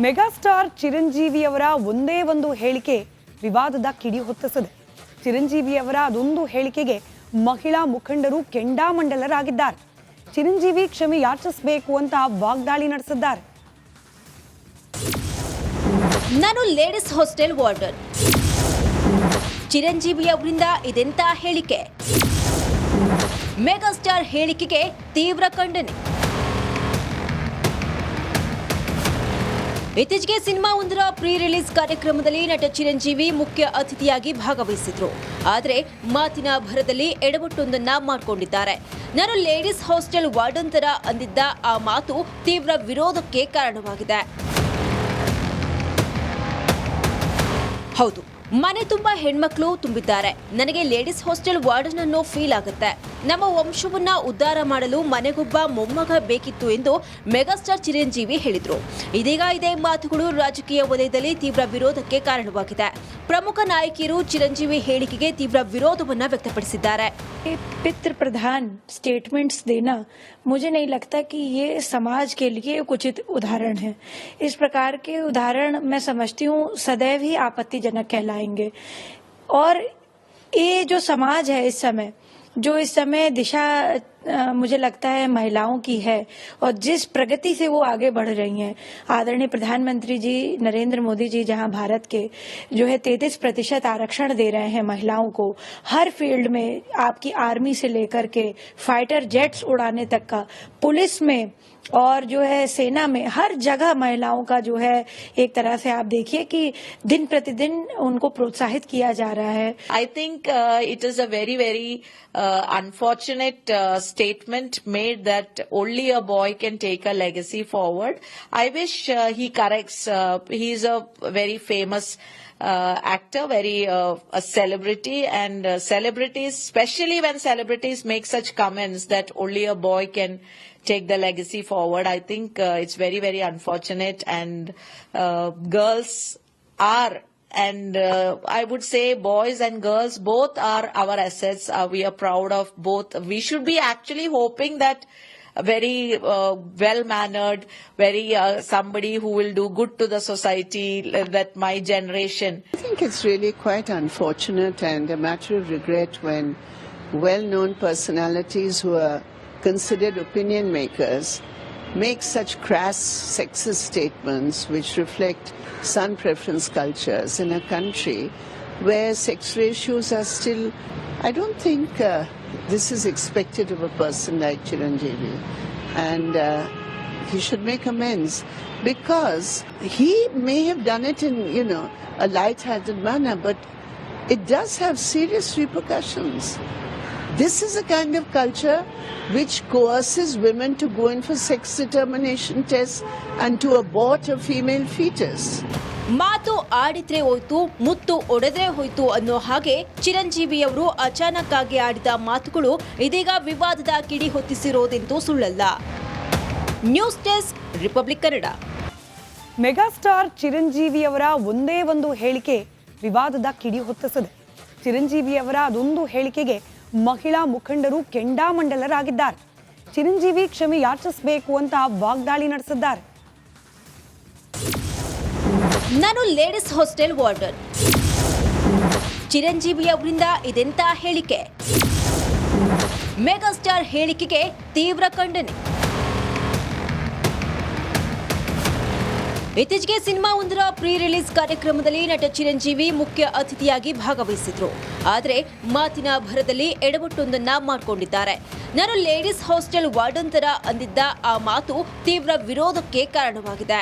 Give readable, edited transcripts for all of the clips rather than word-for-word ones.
Megastar ಚಿರಂಜೀವಿಯವರ ಒಂದೇ ಒಂದು ಹೇಳಿಕೆ ವಿವಾದದ ಕಿಡಿ ಹೊತ್ತಿಸಿದೆ. ಚಿರಂಜೀವಿಯವರ ಅದೊಂದು ಹೇಳಿಕೆಗೆ ಮಹಿಳಾ ಮುಖಂಡರು ಕೆಂಡಾಮಂಡಲರಾಗಿದ್ದಾರೆ. ಚಿರಂಜೀವಿ ಕ್ಷಮೆ ಯಾಚಿಸಬೇಕು ಅಂತ ವಾಗ್ದಾಳಿ ನಡೆಸಿದ್ದಾರೆ. ನಾನು ಲೇಡೀಸ್ ಹಾಸ್ಟೆಲ್ ವಾರ್ಡನ್. ಚಿರಂಜೀವಿ ಅವರಿಂದ ಇದೆಂತ ಹೇಳಿಕೆ? ಮೆಗಾಸ್ಟಾರ್ ಹೇಳಿಕೆಗೆ ತೀವ್ರ ಖಂಡನೆ. ಇತ್ತೀಚೆಗೆ ಸಿನಿಮಾ ಒಂದರ ಪ್ರೀ ರಿಲೀಸ್ ಕಾರ್ಯಕ್ರಮದಲ್ಲಿ ನಟ ಚಿರಂಜೀವಿ ಮುಖ್ಯ ಅತಿಥಿಯಾಗಿ ಭಾಗವಹಿಸಿದ್ರು. ಆದರೆ ಮಾತಿನ ಭರದಲ್ಲಿ ಎಡವಟ್ಟೊಂದನ್ನ ಮಾಡಿಕೊಂಡಿದ್ದಾರೆ. ನಾನು ಲೇಡೀಸ್ ಹಾಸ್ಟೆಲ್ ವಾರ್ಡನ್ ತರ ಅಂದಿದ್ದ ಆ ಮಾತು ತೀವ್ರ ವಿರೋಧಕ್ಕೆ ಕಾರಣವಾಗಿದೆ. ಹೌದು, ಮನೆ ತುಂಬಾ ಹೆಣ್ಮಕ್ಳು ತುಂಬಿದ್ದಾರೆ. ನನಗೆ ಲೇಡೀಸ್ ಹಾಸ್ಟೆಲ್ ವಾರ್ಡನ್ ಅನ್ನೋ ಫೀಲ್ ಆಗುತ್ತೆ. ನಮ್ಮ ವಂಶವನ್ನ ಉದ್ಧಾರ ಮಾಡಲು ಮನೆಗೊಬ್ಬ ಮೊಮ್ಮಗ ಬೇಕಿತ್ತು ಎಂದು ಮೆಗಾಸ್ಟಾರ್ ಚಿರಂಜೀವಿ ಹೇಳಿದ್ರು. ಇದೀಗ ಇದೇ ಮಾತುಗಳು ರಾಜಕೀಯ ವಲಯದಲ್ಲಿ ತೀವ್ರ ವಿರೋಧಕ್ಕೆ ಕಾರಣವಾಗಿದೆ. ಪ್ರಮುಖ ನಾಯಕಿಯರು ಚಿರಂಜೀವಿ ಹೇಳಿಕೆಗೆ ತೀವ್ರ ವಿರೋಧವನ್ನ ವ್ಯಕ್ತಪಡಿಸಿದ್ದಾರೆ. पितृ प्रधान स्टेटमेंट्स देना मुझे नहीं लगता कि ये समाज के लिए एक उचित उदाहरण है। इस प्रकार के उदाहरण मैं समझती हूँ सदैव ही आपत्तिजनक कहलाएंगे। और ये जो समाज है जो इस समय दिशा मुझे लगता है महिलाओं की है और जिस प्रगति से वो आगे बढ़ रही हैं। आदरणीय प्रधानमंत्री जी नरेंद्र मोदी जी जहां भारत के जो है 33% आरक्षण दे रहे हैं महिलाओं को, हर फील्ड में आपकी आर्मी से लेकर के फाइटर जेट्स उड़ाने तक का, पुलिस में और जो है सेना में, हर जगह महिलाओं का जो है एक तरह से आप देखिए कि दिन प्रतिदिन उनको प्रोत्साहित किया जा रहा है. I think it is a very unfortunate statement made that only a boy can take a legacy forward. I wish he corrects. He is a very famous actor, a celebrity, and celebrities, especially when celebrities make such comments that only a boy can take the legacy forward. I think it's very unfortunate, and girls are, and I would say boys and girls both are our assets. We are proud of both. We should be actually hoping that very well-mannered, somebody who will do good to the society, that my generation. I think it's really quite unfortunate and a matter of regret when well-known personalities who are considered opinion makers make such crass sexist statements which reflect son preference cultures in a country where sex ratios are still. I don't think this is expected of a person like Chiranjeevi, and he should make amends, because he may have done it in a light-hearted manner, but it does have serious repercussions. This is a kind of culture which coerces women to go in for sex determination tests and to abort a female fetus. ಮಾತು ಆಡಿದ್ರೆ ಹೋಯ್ತು, ಮುತ್ತು ಒಡೆದ್ರೆ ಹೋಯ್ತು ಅನ್ನೋ ಹಾಗೆ ಚಿರಂಜೀವಿಯವರು ಅಚಾನಕ್ ಆಗಿ ಆಡಿದ ಮಾತುಗಳು ಇದೀಗ ವಿವಾದದ ಕಿಡಿ ಹೊತ್ತಿಸಿರೋದಂತೂ ಸುಳ್ಳಲ್ಲ. News desk, Republic Kannada. Megastar ಚಿರಂಜೀವಿಯವರ ಒಂದೇ ಒಂದು ಹೇಳಿಕೆ ವಿವಾದದ ಕಿಡಿ ಹೊತ್ತಿಸಿದೆ. ಚಿರಂಜೀವಿಯವರ ಅದೊಂದು ಹೇಳಿಕೆಗೆ ಮಹಿಳಾ ಮುಖಂಡರು ಕೆಂಡಾಮಂಡಲರಾಗಿದ್ದಾರೆ. ಚಿರಂಜೀವಿ ಕ್ಷಮೆ ಯಾಚಿಸಬೇಕು ಅಂತ ವಾಗ್ದಾಳಿ ನಡೆಸಿದ್ದಾರೆ. ನಾನು ಲೇಡೀಸ್ ಹಾಸ್ಟೆಲ್ ವಾರ್ಡನ್. ಚಿರಂಜೀವಿ ಅವರಿಂದ ಇದೆಂತ ಹೇಳಿಕೆ? ಮೆಗಾಸ್ಟಾರ್ ಹೇಳಿಕೆಗೆ ತೀವ್ರ ಖಂಡನೆ. ಇತ್ತೀಚೆಗೆ ಸಿನಿಮಾ ಒಂದರ ಪ್ರೀ ರಿಲೀಸ್ ಕಾರ್ಯಕ್ರಮದಲ್ಲಿ ನಟ ಚಿರಂಜೀವಿ ಮುಖ್ಯ ಅತಿಥಿಯಾಗಿ ಭಾಗವಹಿಸಿದ್ರು. ಆದರೆ ಮಾತಿನ ಭರದಲ್ಲಿ ಎಡವಟ್ಟೊಂದನ್ನ ಮಾಡಿಕೊಂಡಿದ್ದಾರೆ. ನಾನು ಲೇಡೀಸ್ ಹಾಸ್ಟೆಲ್ ವಾರ್ಡನ್ ತರ ಅಂದಿದ್ದ ಆ ಮಾತು ತೀವ್ರ ವಿರೋಧಕ್ಕೆ ಕಾರಣವಾಗಿದೆ.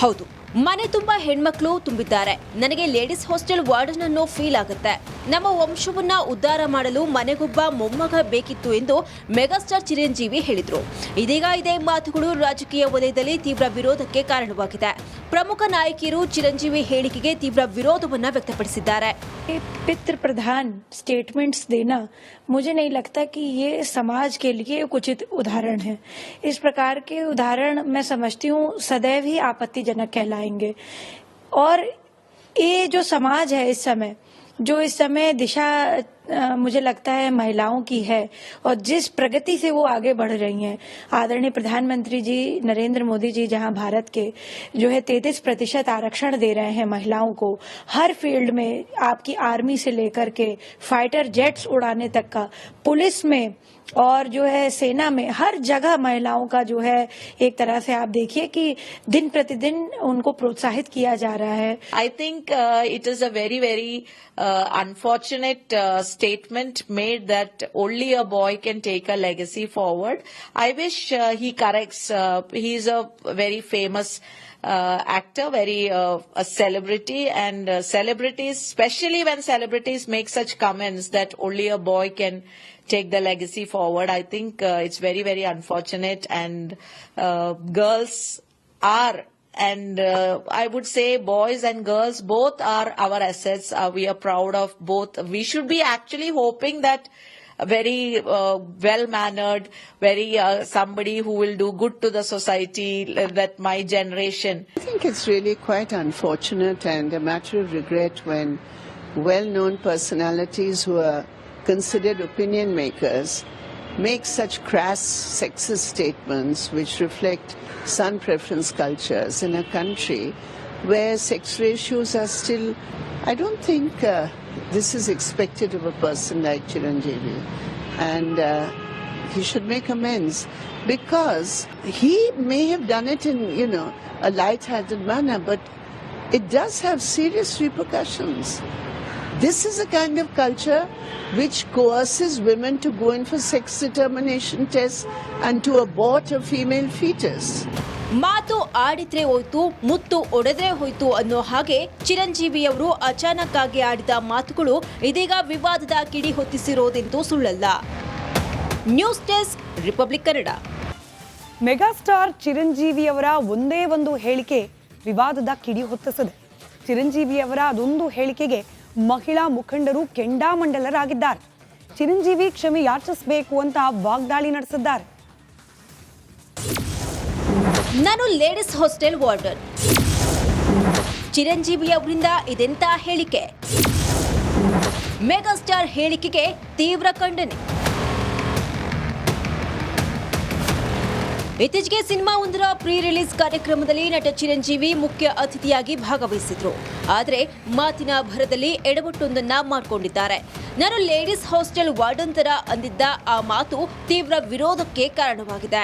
ಹೌದು, ಮನೆ ತುಂಬಾ ಹೆಣ್ಮಕ್ಳು ತುಂಬಿದ್ದಾರೆ. ನನಗೆ ಲೇಡೀಸ್ ಹಾಸ್ಟೆಲ್ ವಾರ್ಡನ್ ಅನ್ನೋ ಫೀಲ್ ಆಗುತ್ತೆ. ನಮ್ಮ ವಂಶವನ್ನ ಉದ್ಧಾರ ಮಾಡಲು ಮನೆಗೊಬ್ಬ ಮೊಮ್ಮಗ ಬೇಕಿತ್ತು ಎಂದು ಮೆಗಾಸ್ಟಾರ್ ಚಿರಂಜೀವಿ ಹೇಳಿದ್ರು. ಇದೀಗ ಇದೇ ಮಾತುಗಳು ರಾಜಕೀಯ ವಲಯದಲ್ಲಿ ತೀವ್ರ ವಿರೋಧಕ್ಕೆ ಕಾರಣವಾಗಿದೆ. ಪ್ರಮುಖ ನಾಯಕಿಯರು ಚಿರಂಜೀವಿ ಹೇಳಿಕೆಗೆ ತೀವ್ರ ವಿರೋಧವನ್ನ ವ್ಯಕ್ತಪಡಿಸಿದ್ದಾರೆ. पितृ प्रधान स्टेटमेंट्स देना मुझे नहीं लगता कि ये समाज के लिए एक उचित उदाहरण है। इस प्रकार के उदाहरण मैं समझती हूँ सदैव ही आपत्तिजनक कहलाएंगे। और ये जो समाज है जो इस समय दिशा मुझे लगता है महिलाओं की है और जिस प्रगति से वो आगे बढ़ रही हैं। आदरणीय प्रधानमंत्री जी नरेंद्र मोदी जी जहां भारत के जो है 33% आरक्षण दे रहे हैं महिलाओं को, हर फील्ड में आपकी आर्मी से लेकर के फाइटर जेट्स उड़ाने तक का, पुलिस में और जो है सेना में, हर जगह महिलाओं का जो है एक तरह से आप देखिए कि दिन प्रतिदिन उनको प्रोत्साहित किया जा रहा है। I think it is a very unfortunate statement made that only a boy can take a legacy forward. I wish he corrects. He is a very famous actor, a celebrity, and celebrities, especially when celebrities make such comments that only a boy can take the legacy forward. I think it's very unfortunate, and girls are, and I would say boys and girls both are our assets. We are proud of both. We should be actually hoping that a very well-mannered, somebody who will do good to the society, that my generation. I think it's really quite unfortunate and a matter of regret when well-known personalities who are considered opinion makers make such crass sexist statements which reflect son preference cultures in a country where sex ratios are still, I don't think this is expected of a person like Chiranjeevi, and he should make amends because he may have done it in, a light-hearted manner, but it does have serious repercussions. This is a kind of culture which coerces women to go in for sex determination tests and to abort a female fetus. ಮಾತು ಆಡಿದ್ರೆ ಹೋಯ್ತು, ಮುತ್ತು ಒಡೆದ್ರೆ ಹೋಯ್ತು ಅನ್ನೋ ಹಾಗೆ ಚಿರಂಜೀವಿಯವರು ಅಚಾನಕ್ ಆಗಿ ಆಡಿದ ಮಾತುಗಳು ಇದೀಗ ವಿವಾದದ ಕಿಡಿ ಹೊತ್ತಿಸಿರೋದಂತೂ ಸುಳ್ಳಲ್ಲ. News desk, Republic Kannada. Megastar ಚಿರಂಜೀವಿಯವರ ಒಂದೇ ಒಂದು ಹೇಳಿಕೆ ವಿವಾದದ ಕಿಡಿ ಹೊತ್ತಿಸಿದೆ. ಚಿರಂಜೀವಿಯವರ ಅದೊಂದು ಹೇಳಿಕೆಗೆ ಮಹಿಳಾ ಮುಖಂಡರು ಕೆಂಡಾಮಂಡಲರಾಗಿದ್ದಾರೆ. ಚಿರಂಜೀವಿ ಕ್ಷಮೆ ಯಾಚಿಸಬೇಕು ಅಂತ ವಾಗ್ದಾಳಿ ನಡೆಸಿದ್ದಾರೆ. ನಾನು ಲೇಡೀಸ್ ಹಾಸ್ಟೆಲ್ ವಾರ್ಡನ್. ಚಿರಂಜೀವಿ ಅವರಿಂದ ಇದೆಂತ ಹೇಳಿಕೆ? ಮೆಗಾಸ್ಟಾರ್ ಹೇಳಿಕೆಗೆ ತೀವ್ರ ಖಂಡನೆ. ಇತ್ತೀಚೆಗೆ ಸಿನಿಮಾ ಒಂದರ ಪ್ರೀ ರಿಲೀಸ್ ಕಾರ್ಯಕ್ರಮದಲ್ಲಿ ನಟ ಚಿರಂಜೀವಿ ಮುಖ್ಯ ಅತಿಥಿಯಾಗಿ ಭಾಗವಹಿಸಿದ್ರು. ಆದರೆ ಮಾತಿನ ಭರದಲ್ಲಿ ಎಡವಟ್ಟೊಂದನ್ನ ಮಾಡಿಕೊಂಡಿದ್ದಾರೆ. ನಾನು ಲೇಡೀಸ್ ಹಾಸ್ಟೆಲ್ ವಾರ್ಡನ್ ತರ ಅಂದಿದ್ದ ಆ ಮಾತು ತೀವ್ರ ವಿರೋಧಕ್ಕೆ ಕಾರಣವಾಗಿದೆ.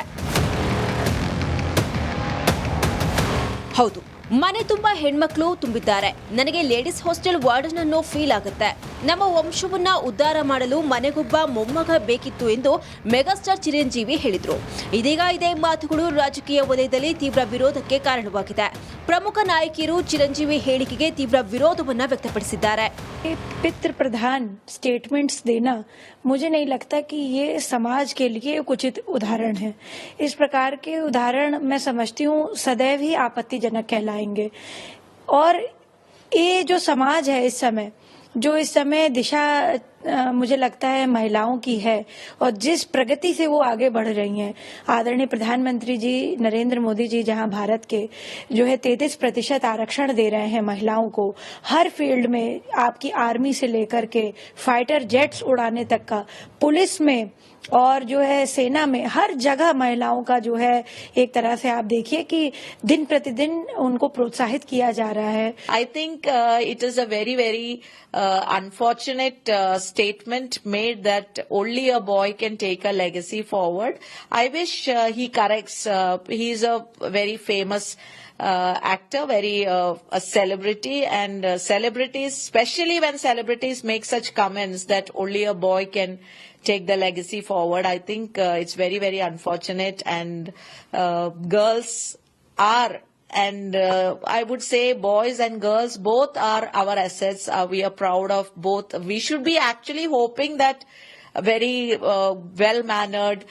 ಹೌದು, ಮನೆ ತುಂಬಾ ಹೆಣ್ಮಕ್ಳು ತುಂಬಿದ್ದಾರೆ. ನನಗೆ ಲೇಡೀಸ್ ಹಾಸ್ಟೆಲ್ ವಾರ್ಡನ್ ಅನ್ನೋ ಫೀಲ್ ಆಗುತ್ತೆ. ನಮ್ಮ ವಂಶವನ್ನ ಉದ್ಧಾರ ಮಾಡಲು ಮನೆಗೊಬ್ಬ ಮೊಮ್ಮಗ ಬೇಕಿತ್ತು ಎಂದು ಮೆಗಾಸ್ಟಾರ್ ಚಿರಂಜೀವಿ ಹೇಳಿದ್ರು. ಇದೀಗ ಇದೇ ಮಾತುಗಳು ರಾಜಕೀಯ ವಲಯದಲ್ಲಿ ತೀವ್ರ ವಿರೋಧಕ್ಕೆ ಕಾರಣವಾಗಿದೆ. ಪ್ರಮುಖ ನಾಯಕಿಯರು ಚಿರಂಜೀವಿ ಹೇಳಿಕೆಗೆ ತೀವ್ರ ವಿರೋಧವನ್ನ ವ್ಯಕ್ತಪಡಿಸಿದ್ದಾರೆ. पितृ प्रधान स्टेटमेंट्स देना मुझे नहीं लगता कि ये समाज के लिए एक उचित उदाहरण है। इस प्रकार के उदाहरण मैं समझती हूँ सदैव ही आपत्तिजनक कहलाएंगे। और ये जो समाज है जो इस समय दिशा मुझे लगता है महिलाओं की है और जिस प्रगति से वो आगे बढ़ रही हैं। आदरणीय प्रधानमंत्री जी नरेंद्र मोदी जी जहां भारत के जो है 33% आरक्षण दे रहे हैं महिलाओं को, हर फील्ड में आपकी आर्मी से लेकर के फाइटर जेट्स उड़ाने तक का, पुलिस में और जो है सेना में, हर जगह महिलाओं का जो है एक तरह से आप देखिए कि दिन प्रतिदिन उनको प्रोत्साहित किया जा रहा है। I think it is a very unfortunate statement made that only a boy can take a legacy forward. I wish he corrects. He is a very famous actor, a celebrity, and celebrities, especially when celebrities make such comments that only a boy can take the legacy forward. I think it's very unfortunate, and girls are, and I would say boys and girls both are our assets. We are proud of both. We should be actually hoping that a very well-mannered,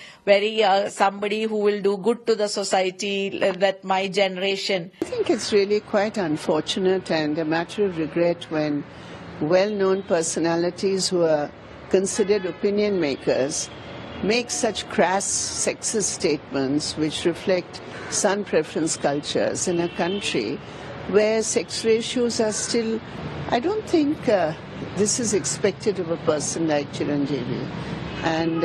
somebody who will do good to the society, that my generation. I think it's really quite unfortunate and a matter of regret when well-known personalities who are considered opinion makers make such crass sexist statements which reflect son preference cultures in a country where sex ratios are still, I don't think this is expected of a person like Chiranjeevi, and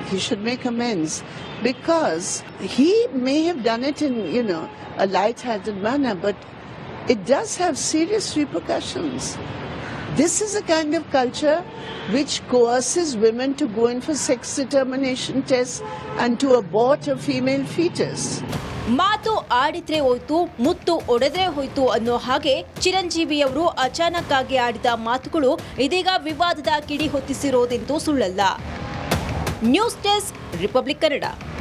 he should make amends, because he may have done it in, a light-hearted manner, but it does have serious repercussions. This is a kind of culture which coerces women to go in for sex determination tests and to abort a female fetus. ಮಾತು ಆಡಿದ್ರೆ ಹೋಯ್ತು, ಮುತ್ತು ಒಡೆದ್ರೆ ಹೋಯ್ತು ಅನ್ನೋ ಹಾಗೆ ಚಿರಂಜೀವಿಯವರು ಅಚಾನಕ್ ಆಗಿ ಆಡಿದ ಮಾತುಗಳು ಇದೀಗ ವಿವಾದದ ಕಿಡಿ ಹೊತ್ತಿಸಿರೋದಂತೂ ಸುಳ್ಳಲ್ಲ. News desk, Republic Kannada.